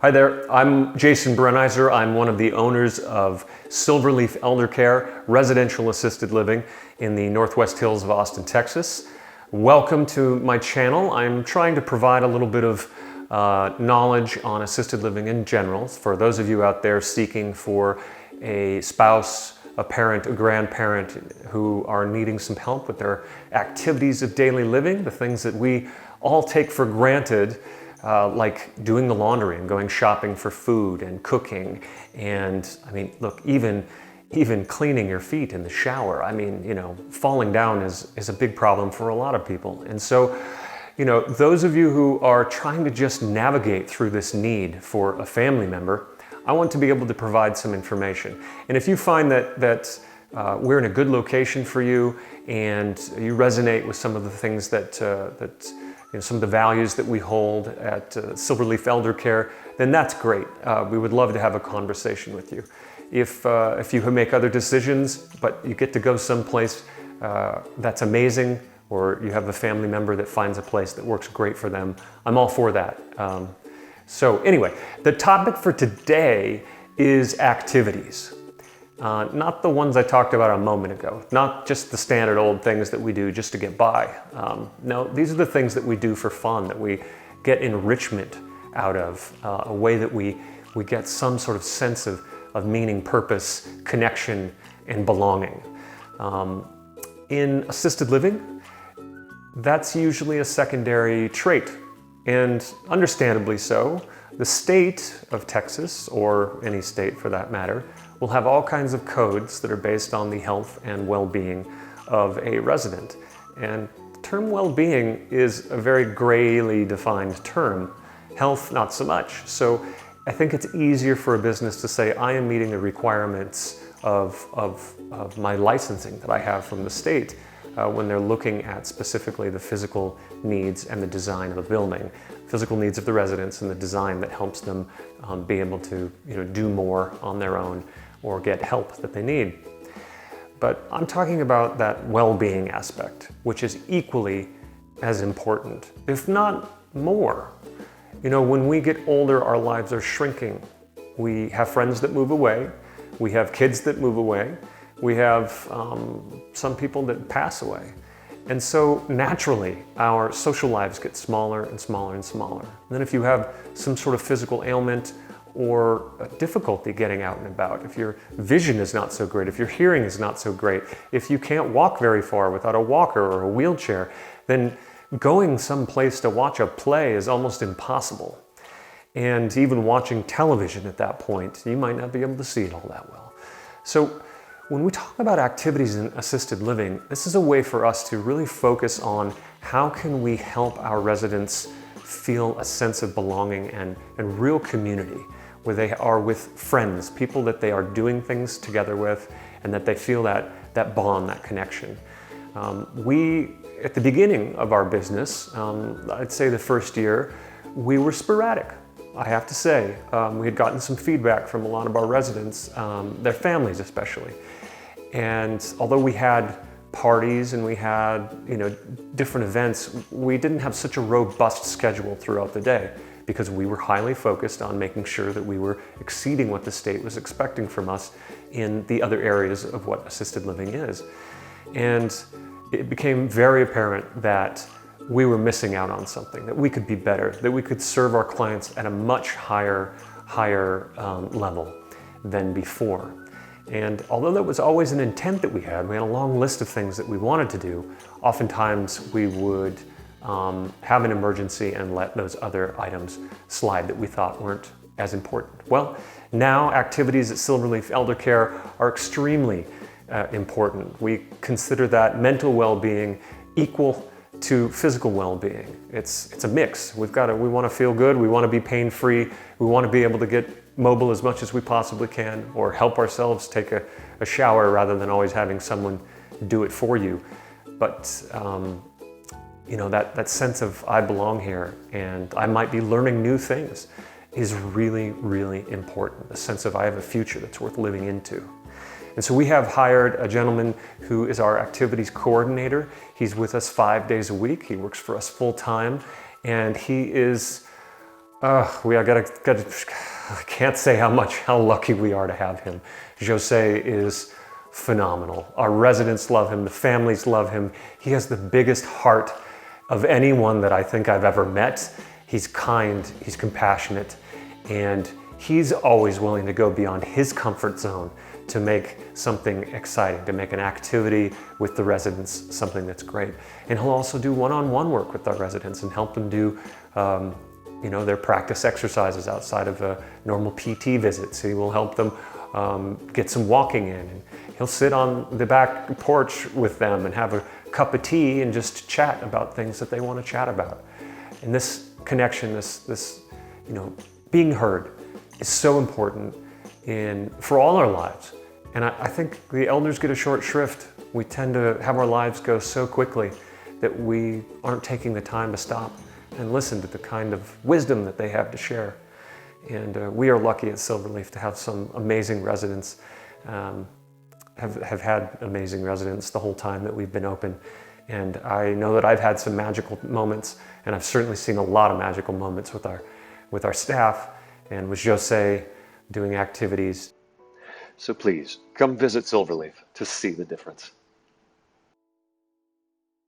Hi there, I'm Jason Brenizer. I'm one of the owners of Silverleaf Eldercare, residential assisted living in the Northwest Hills of Austin, Texas. Welcome to my channel. I'm trying to provide a little bit of knowledge on assisted living in general for those of you out there seeking for a spouse, a parent, a grandparent who are needing some help with their activities of daily living, the things that we all take for granted, like doing the laundry and going shopping for food and cooking. And I mean, look, even cleaning your feet in the shower. I mean, falling down is a big problem for a lot of people. And so, those of you who are trying to just navigate through this need for a family member, I want to be able to provide some information. And if you find that we're in a good location for you and you resonate with some of the things that some of the values that we hold at Silverleaf Eldercare, then that's great. We would love to have a conversation with you. If you make other decisions, but you get to go someplace that's amazing, or you have a family member that finds a place that works great for them, I'm all for that. So anyway, the topic for today is activities. Not the ones I talked about a moment ago, not just the standard old things that we do just to get by. No, these are the things that we do for fun, that we get enrichment out of, a way that we get some sort of sense of meaning, purpose, connection, and belonging. In assisted living, that's usually a secondary trait, and understandably so. The state of Texas, or any state for that matter, will have all kinds of codes that are based on the health and well-being of a resident. And the term well-being is a very grayly defined term. Health, not so much. So I think it's easier for a business to say, I am meeting the requirements of my licensing that I have from the state when they're looking at specifically the physical needs and the design of a building, physical needs of the residents and the design that helps them be able to do more on their own or get help that they need. But I'm talking about that well-being aspect, which is equally as important, if not more. When we get older, our lives are shrinking. We have friends that move away. We have kids that move away. We have some people that pass away. And so naturally, our social lives get smaller and smaller and smaller. And then if you have some sort of physical ailment or difficulty getting out and about, if your vision is not so great, if your hearing is not so great, if you can't walk very far without a walker or a wheelchair, then going someplace to watch a play is almost impossible. And even watching television at that point, you might not be able to see it all that well. So when we talk about activities in assisted living, this is a way for us to really focus on how can we help our residents feel a sense of belonging and real community, where they are with friends, people that they are doing things together with, and that they feel that bond, that connection. At the beginning of our business, I'd say the first year, we were sporadic. I have to say, we had gotten some feedback from a lot of our residents, their families especially. And although we had parties and we had different events, we didn't have such a robust schedule throughout the day because we were highly focused on making sure that we were exceeding what the state was expecting from us in the other areas of what assisted living is. And it became very apparent that we were missing out on something, that we could be better, that we could serve our clients at a much higher level than before. And although that was always an intent that we had a long list of things that we wanted to do, oftentimes we would have an emergency and let those other items slide that we thought weren't as important. Well, now activities at Silverleaf Eldercare are extremely important. We consider that mental well-being equal to physical well-being. It's a mix. We want to feel good, we want to be pain-free, we want to be able to get mobile as much as we possibly can, or help ourselves take a shower rather than always having someone do it for you. But that sense of I belong here and I might be learning new things is really, really important. The sense of I have a future that's worth living into. And so we have hired a gentleman who is our activities coordinator. He's with us 5 days a week. He works for us full time, and he is I can't say how lucky we are to have him. José is phenomenal. Our residents love him, the families love him. He has the biggest heart of anyone that I think I've ever met. He's kind, he's compassionate, and he's always willing to go beyond his comfort zone to make something exciting, to make an activity with the residents something that's great. And he'll also do one-on-one work with our residents and help them do their practice exercises outside of a normal PT visits. He will help them get some walking in. And he'll sit on the back porch with them and have a cup of tea and just chat about things that they want to chat about. And this connection, this being heard is so important for all our lives. And I think the elders get a short shrift. We tend to have our lives go so quickly that we aren't taking the time to stop and listen to the kind of wisdom that they have to share. And we are lucky at Silverleaf to have some amazing residents, have had amazing residents the whole time that we've been open. And I know that I've had some magical moments, and I've certainly seen a lot of magical moments with our staff and with José doing activities. So please, come visit Silverleaf to see the difference.